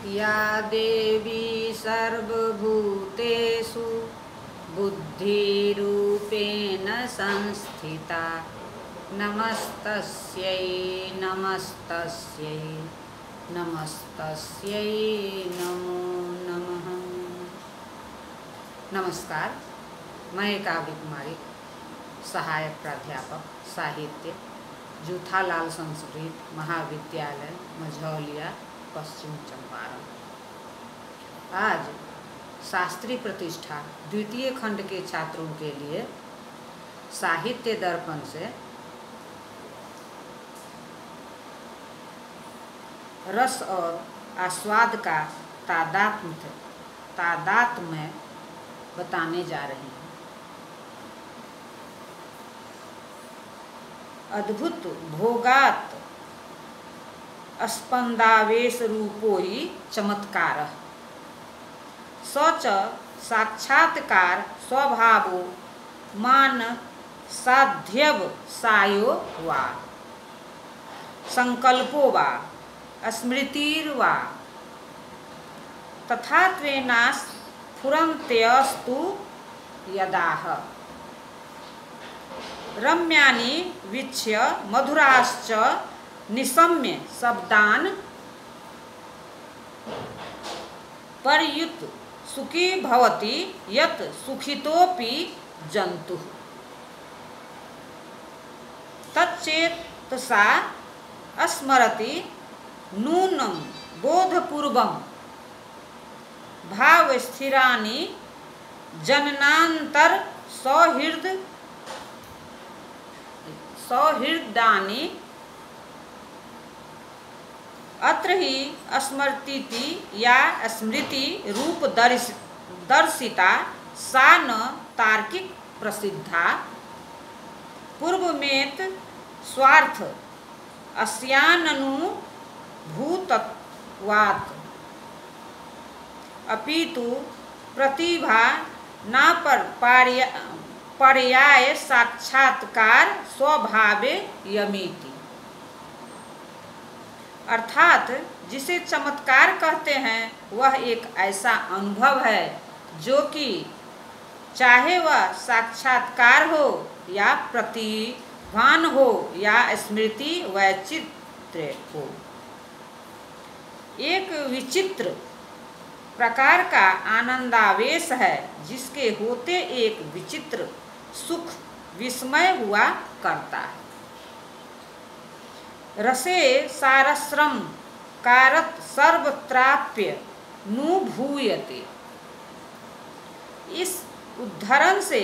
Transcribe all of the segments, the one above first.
या देवी सर्वभूतेषु बुद्धिरूपेण संस्थिता नमस्तस्यै नमस्तस्यै नमस्तस्यै नमो नमः। नमस्कार, मैं काव्य कुमारी, सहायक प्राध्यापक साहित्य, जूथालाल संस्कृत महाविद्यालय मझौलिया, पश्चिम चंपारण। आज शास्त्री प्रतिष्ठा द्वितीय खंड के छात्रों के लिए साहित्य दर्पण से रस और आस्वाद का तादात्म्य बताने जा रहे हैं। अद्भुत भोगात स्पंदावेश रूपो ही चमत्कार स च साक्षात्कार स्वभावो मान साध्यवसायो वा संकल्पो वा स्मृतिर्वा तथात्वेनास्फुरन्त्यस्तु यदाह रम्यानि वीक्ष्य मधुराश्च निशम्य शब्दान् पर्युत सुखी भवति यत् सुखितोऽपि जन्तुः तच्चेतसा स्मरति नूनं बोधपूर्वं भावस्थिराणि जननान्तर सौहृदानि अत्र ही स्मृति या स्मृति रूप दर्शिता सा न तार्किक प्रसिद्धा पूर्वमेत स्वार्थ अस्याननुभूतत्वात् अपितु प्रतिभा न पर्याय साक्षात्कार स्वभावे यमिति। अर्थात जिसे चमत्कार कहते हैं वह एक ऐसा अनुभव है जो कि चाहे वह साक्षात्कार हो या प्रतिभान हो या स्मृति वैचित्र्य हो, एक विचित्र प्रकार का आनंदावेश है जिसके होते एक विचित्र सुख विस्मय हुआ करता है। रसे सारस्रम कारत सर्वत्राप्य नुभूयते। इस उद्धरण से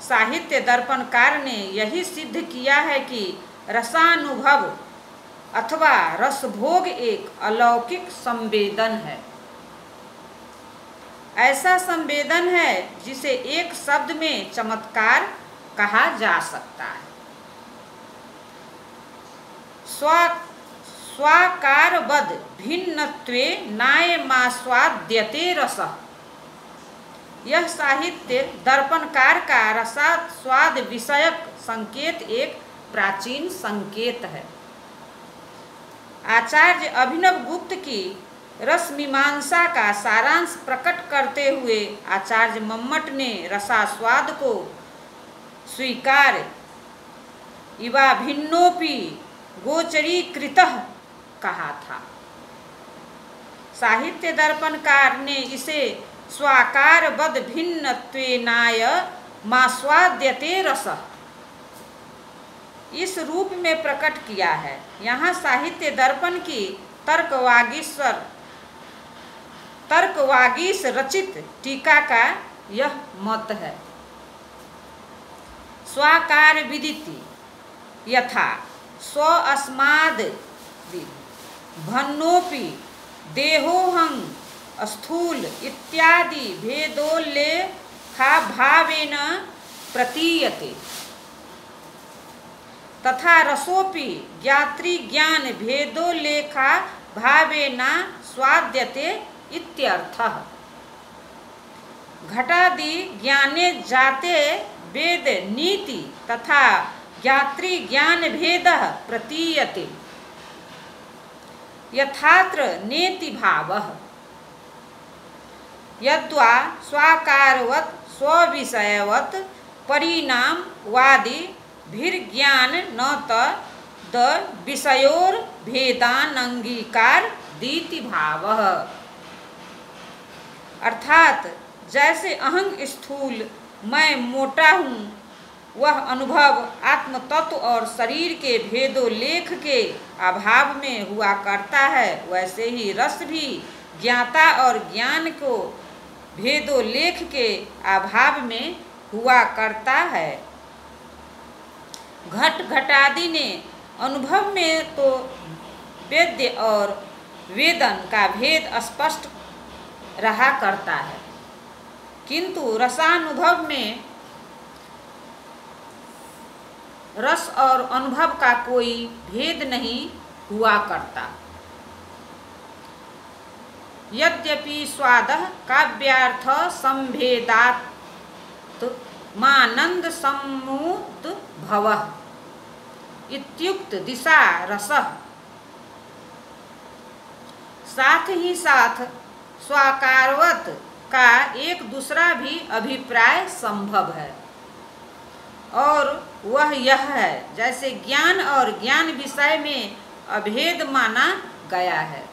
साहित्य दर्पणकार ने यही सिद्ध किया है कि रसानुभव अथवा रसभोग एक अलौकिक संवेदन है। ऐसा संवेदन है जिसे एक शब्द में चमत्कार कहा जा सकता है। स्वाकारवद भिन्नत्वे नायमास्वाद्यते रसः। यह साहित्य दर्पणकार का रसास्वाद विषयक संकेत एक प्राचीन संकेत है। आचार्य अभिनव गुप्त की रस मीमांसा का सारांश प्रकट करते हुए आचार्य मम्मट ने रसास्वाद को स्वीकार इवा भिन्नोपि गोचरीकृतः कहा था। साहित्य दर्पणकार ने इसे स्वाकारवद भिन्नत्वेनाय मास्वाद्यते रसः इस रूप में प्रकट किया है। यहाँ साहित्य दर्पण की तर्कवागीश रचित टीका का यह मत है। स्वाकार विदिति यथा स्व अस्माद् भन्नोपि देहोहं स्थूल इत्यादि भेदोल्लेखाभावेन प्रतीयते तथा रसोपि ज्ञातृज्ञान भेदोल्लेखाभावेन स्वाद्यते इत्यर्थः। घटादि ज्ञाने जाते वेद नीति तथा ज्ञातृज्ञान भेदः प्रतीयते यथात्र नेति भावः। यद्वा स्वाकारवत् स्वविषयवत् परिणामवादी भीर्ज्ञान न तद विषयोर्भेदानंगीकार दीति भावः। अर्थात जैसे अहं स्थूल मैं मोटा हूँ वह अनुभव आत्म तत्व और शरीर के भेदोल्लेख के अभाव में हुआ करता है, वैसे ही रस भी ज्ञाता और ज्ञान को भेदोल्लेख के अभाव में हुआ करता है। घट घटादि ने अनुभव में तो वेद्य और वेदन का भेद स्पष्ट रहा करता है, किंतु रसानुभव में रस और अनुभव का कोई भेद नहीं हुआ करता। यद्यपि स्वादः काव्यार्थ संभेदात् मानंद समुद्भवः इत्युक्त दिशा रसः, साथ ही साथ स्वाकारवत का एक दूसरा भी अभिप्राय संभव है, और वह यह है जैसे ज्ञान और ज्ञान विषय में अभेद माना गया है।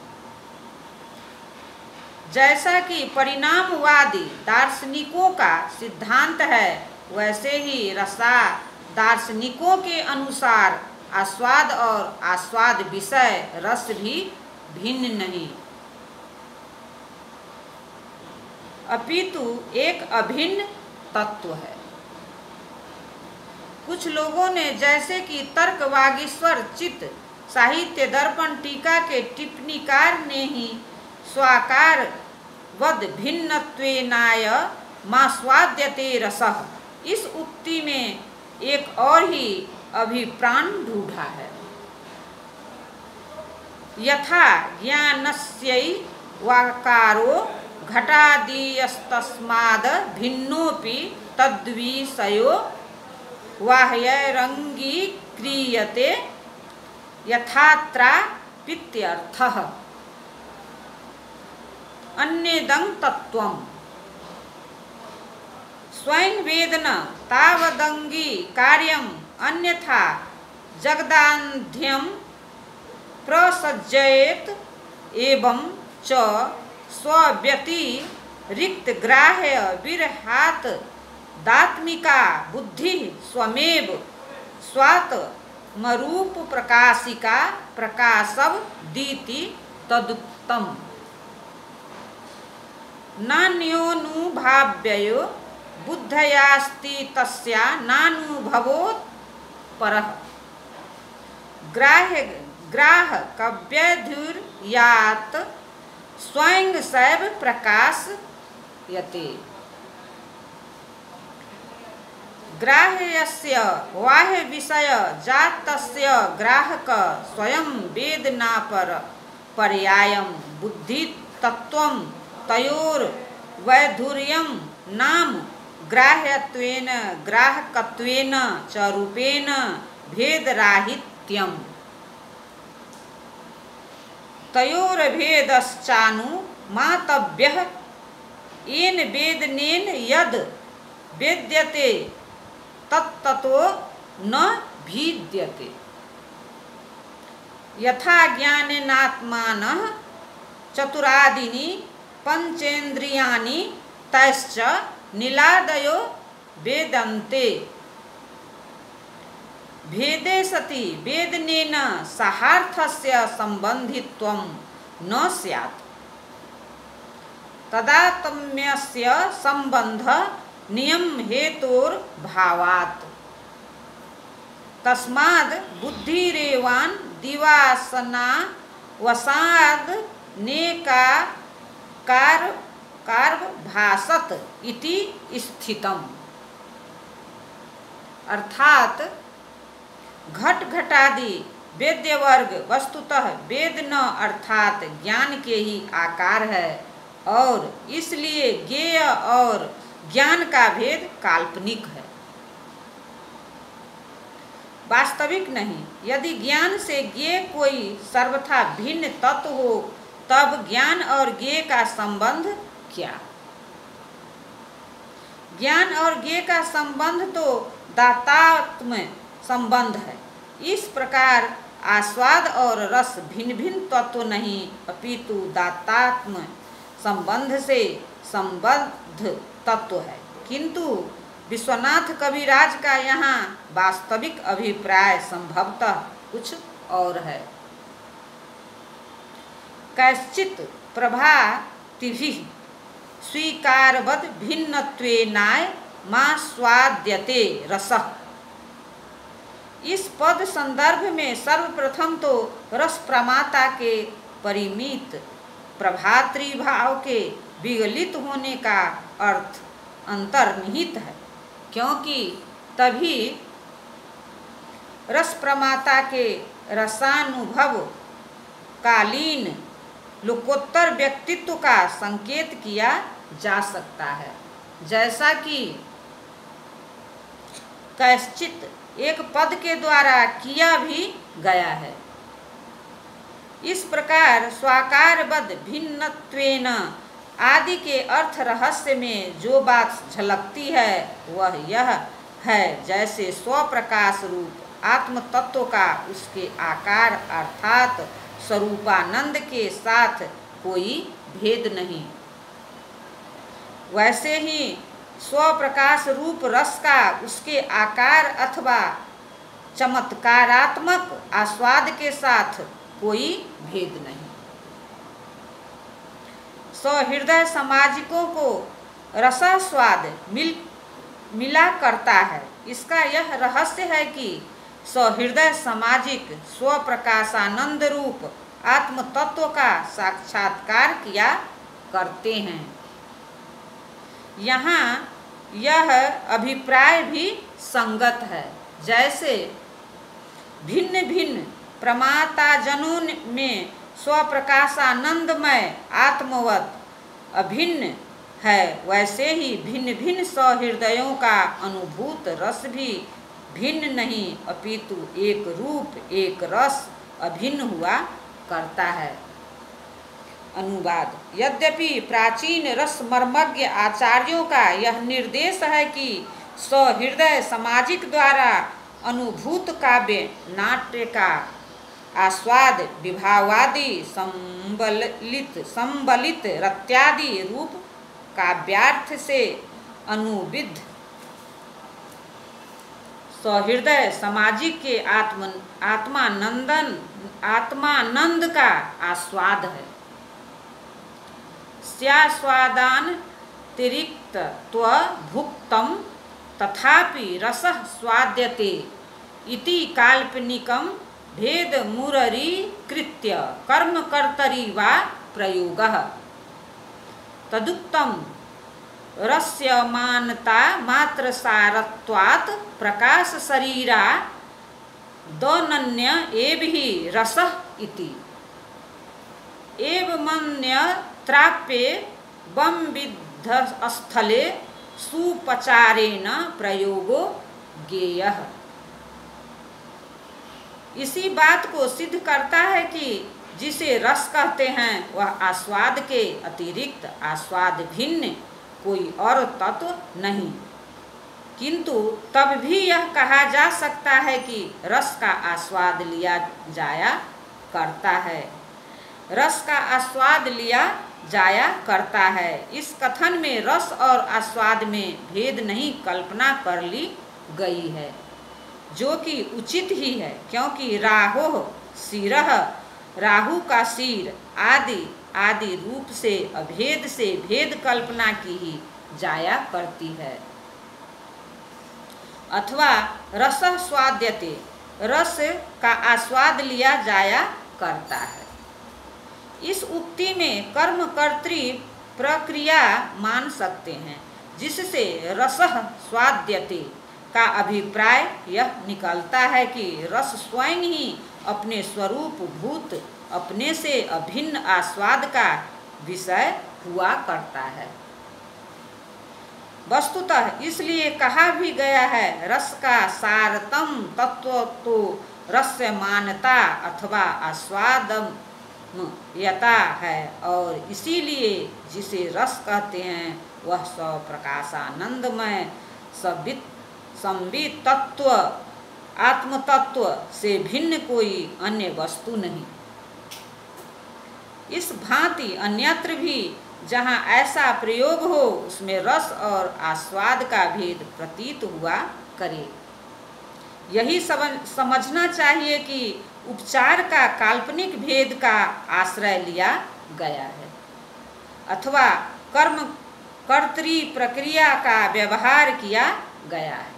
जैसा कि परिणामवादी दार्शनिकों का सिद्धांत है, वैसे ही रसा दार्शनिकों के अनुसार आस्वाद और आस्वाद विषय रस भी भिन्न नहीं, अपितु एक अभिन्न तत्व है। कुछ लोगों ने जैसे कि तर्क वागीश्वर चित्त साहित्य दर्पण टीका के टिप्पणीकार ने ही स्वाकार वद भिन्नत्वेनाय मास्वाद्यते रसः, इस उक्ति में एक और ही अभिप्राण ढूंढा है। यथा ज्ञानस्यै वाकारो घटादियस्तस्माद् भिन्नोऽपि तद्विषयो बाह्यैरङ्गीक्रियते यथात्रापित्यर्थः। अन्यदं तत्त्वं स्वयं वेदन तावदंगी कार्यम अन्यथा जगदान्ध्यं प्रसज्जयेत एवं च स्वव्यतिरिक्त ग्राह्य विरहात दात्मिका बुद्धि स्वमेव स्वात्मरूप प्रकाशिका प्रकाशव दीति तदुक्तम। नान्योनुभाव्यो बुद्धयास्ति तस्या नानुभवोत्परः ग्राह कव्यधुर्यात् स्वयं सैव प्रकाशयते। ग्राह्यस्य बाह्य विषय जातस्य ग्राहक स्वयं वेदनापर पर्यायं बुद्धि तत्वं तयोर वैधुर्यं नाम ग्राह्यत्वेन ग्राहकत्वेन च रूपेण भेदराहित्यम्। तयोर्भेदश्चानुमातव्यः येन वेदनेन यद् वेद्यते तत्ततो न भिद्यते। यथा ज्ञानेनात्मानः चतुरादीनि पंचेन्द्रियाणि तैश्च नीलादयो वेदन्ते। भेदे सति वेदनेन साहार्थस्य संबंधित्वं न स्यात्। तदात्म्यस्य संबंध नियम हेतोर्भावात्। तस्माद् बुद्धिरेवान् दिवासना वसाद् नेकार भासत इति स्थितम्। अर्थात घट घटादि वेद्य वर्ग वस्तुतः वेद न अर्थात ज्ञान के ही आकार है, और इसलिए ज्ञेय और ज्ञान का भेद काल्पनिक है, वास्तविक नहीं। यदि ज्ञान से ज्ञेय कोई सर्वथा भिन्न तत्व हो, तब ज्ञान और ज्ञेय का संबंध क्या? ज्ञान और ज्ञेय का संबंध तो दातात्म संबंध है। इस प्रकार आस्वाद और रस भिन्न भिन्न तत्व नहीं अपितु दातात्म संबंध से संबद्ध तत्व है। किंतु विश्वनाथ कविराज का यहाँ वास्तविक अभिप्राय संभवतः कुछ और है। कैश्चित् प्रभातिभिः स्वीकारवद् भिन्नत्वेनाय मास्वाद्यते रसः। इस पद संदर्भ में सर्वप्रथम तो रस प्रमाता के परिमित प्रभातृभाव के विगलित होने का अर्थ अंतर्निहित है, क्योंकि तभी रस प्रमाता के रसानुभव कालीन लोकोत्तर व्यक्तित्व का संकेत किया जा सकता है, जैसा कि कैश्चित् एक पद के द्वारा किया भी गया है। इस प्रकार स्वाकारबद्ध भिन्नत्वेन आदि के अर्थ रहस्य में जो बात झलकती है वह यह है, जैसे स्वप्रकाश रूप आत्म तत्व का उसके आकार अर्थात स्वरूपानंद के साथ कोई भेद नहीं, वैसे ही स्वप्रकाश रूप रस का उसके आकार अथवा चमत्कारात्मक आस्वाद के साथ कोई भेद नहीं। सहृदय सामाजिकों को रसास्वाद मिला करता है। इसका यह रहस्य है कि सहृदय सामाजिक स्वप्रकाशानंद रूप आत्म तत्व का साक्षात्कार किया करते हैं। यहाँ यह अभिप्राय भी संगत है, जैसे भिन्न भिन्न प्रमाताजनों में स्वप्रकाशानंदमय आत्मवत अभिन्न है, वैसे ही भिन्न भिन्न सहृदयों का अनुभूत रस भी भिन्न नहीं अपितु एक रूप एक रस अभिन्न हुआ करता है। अनुवाद। यद्यपि प्राचीन रस मर्मज्ञ आचार्यों का यह निर्देश है कि सहृदय सामाजिक द्वारा अनुभूत काव्य नाट्य का आस्वाद विभावादि संबलित रत्यादि रूप काव्यार्थ से अनुविध सहृदय सामाजिक के आत्मानंद का आस्वाद है। स्यास्वादानतिरिक्त त्वभुक्तम तथापि रसः स्वाद्यते इति काल्पनिकं भेदमुररीकृत्य कर्मकर्तरि वा प्रयोगः। तदुक्तं रस्यमानता मात्रसारत्वात् प्रकाश शरीरा दनन्य एवहि रसः इति। एवमन्यत्राप्ये बंविद्धस्थले सुपचारेण प्रयोगो ज्ञेयः। इसी बात को सिद्ध करता है कि जिसे रस कहते हैं वह आस्वाद के अतिरिक्त आस्वाद भिन्न कोई और तत्व नहीं, किंतु तब भी यह कहा जा सकता है कि रस का आस्वाद लिया जाया करता है, रस का आस्वाद लिया जाया करता है। इस कथन में रस और आस्वाद में भेद नहीं कल्पना कर ली गई है, जो कि उचित ही है, क्योंकि राहोः शिरः राहु का सिर आदि रूप से अभेद से भेद कल्पना की ही जाया करती है। अथवा रसः स्वाद्यते रस का आस्वाद लिया जाया करता है। इस उक्ति में कर्मकर्तृ प्रक्रिया मान सकते हैं, जिससे रसः स्वाद्यते का अभिप्राय यह निकलता है कि रस स्वयं ही अपने स्वरूप भूत अपने से अभिन्न आस्वाद का विषय हुआ करता है। वस्तुतः इसलिए कहा भी गया है, रस का सारतम तत्व तो रस्यमानता अथवा आस्वादमयता है, और इसीलिए जिसे रस कहते हैं वह स्वप्रकाशानंदमय संवित तत्व आत्मतत्व से भिन्न कोई अन्य वस्तु नहीं। इस भांति अन्यत्र भी जहाँ ऐसा प्रयोग हो उसमें रस और आस्वाद का भेद प्रतीत हुआ करे। यही समझना चाहिए कि उपचार का काल्पनिक भेद का आश्रय लिया गया है अथवा कर्म कर्तरी प्रक्रिया का व्यवहार किया गया है।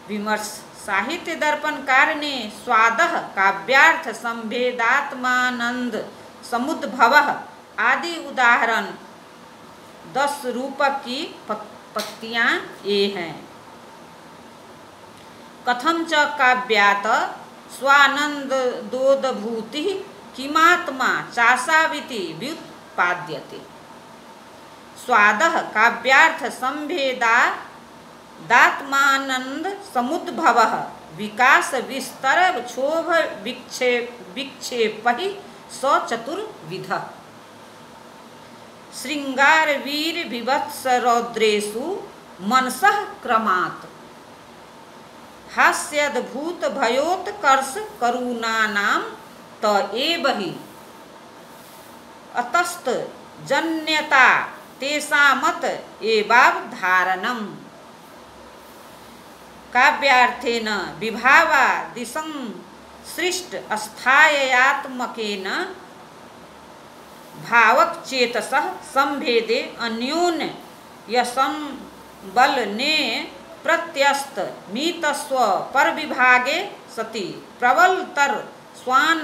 विमर्श साहित्य दर्पणकार ने स्वादः काव्यार्थ संभेदात्मानंद समुद्भवः आदि उदाहरण 10 रूपक की पंक्तियां ये हैं। कथम च काव्यात् स्वानंदोद्भूति किमात्मा चासाविति व्युत्पाद्यते। स्वादः काव्यार्थ संभेदात्मानंद समुद्भवः विकास विस्तर क्षोभ विक्षेपहि स चतुर्विधः। श्रृंगार वीर विवत्स रौद्रेषु मनसः क्रमात् हास्यद्भूत भयोत्कर्ष करुणानां त एव हि अतस्त जन्यता तेषामत एवावधारणम्। काव्यार्थेन विभावादिशं सृष्ट अस्थाययात्मकेन भावकचेतसः संभेदे अन्योन्य यसंबलने प्रत्यस्त मीतस्व पर विभागे सति प्रबलतर स्वान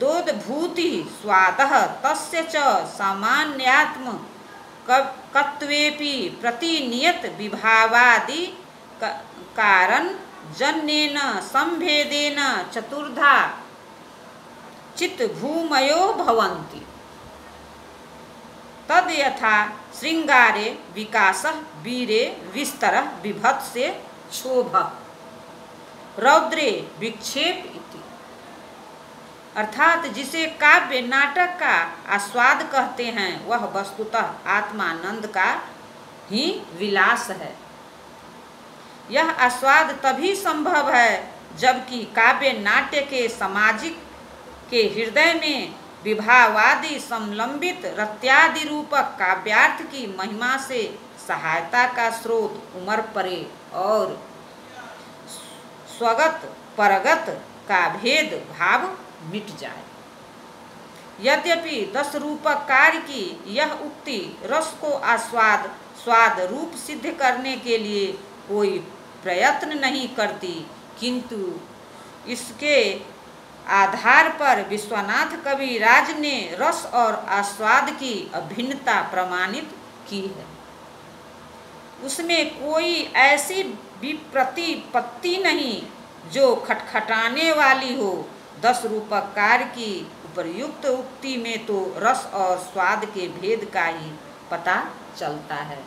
दोद्भूति स्वादः तस्य च सामान्यात्म कत्वेपि प्रतिनियत विभावादि कारण जन्येन संभेदेन चतुर्धा चित्त भूमयो भवन्ति। तद यथा श्रृंगारे विकासः वीरे विस्तरः विभत्से क्षोभः रौद्रे विक्षेप इति। अर्थात जिसे काव्य नाटक का आस्वाद कहते हैं वह वस्तुतः आत्मानंद का ही विलास है। यह आस्वाद तभी संभव है जबकि काव्य नाट्य के सामाजिक के हृदय में विभावादि संलंबित रत्यादि रूपक काव्यार्थ की महिमा से सहायता का स्रोत उमड़ पड़े और स्वगत परगत का भेद भाव मिट जाए। यद्यपि 10 रूपक कार्य की यह उक्ति रस को स्वाद रूप सिद्ध करने के लिए कोई प्रयत्न नहीं करती, किंतु इसके आधार पर विश्वनाथ कविराज ने रस और आस्वाद की अभिन्नता प्रमाणित की है। उसमें कोई ऐसी विप्रतिपत्ति नहीं जो खटखटाने वाली हो। 10 रूपक कार्य की उपर्युक्त उक्ति में तो रस और स्वाद के भेद का ही पता चलता है,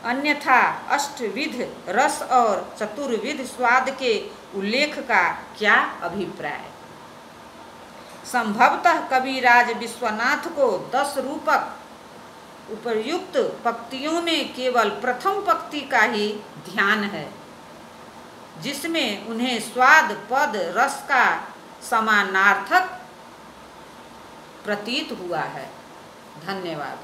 अन्यथा अष्टविध रस और चतुर्विध स्वाद के उल्लेख का क्या अभिप्राय। संभवतः कविराज विश्वनाथ को 10 रूपक उपर्युक्त पंक्तियों में केवल प्रथम पंक्ति का ही ध्यान है, जिसमें उन्हें स्वाद पद रस का समानार्थक प्रतीत हुआ है। धन्यवाद।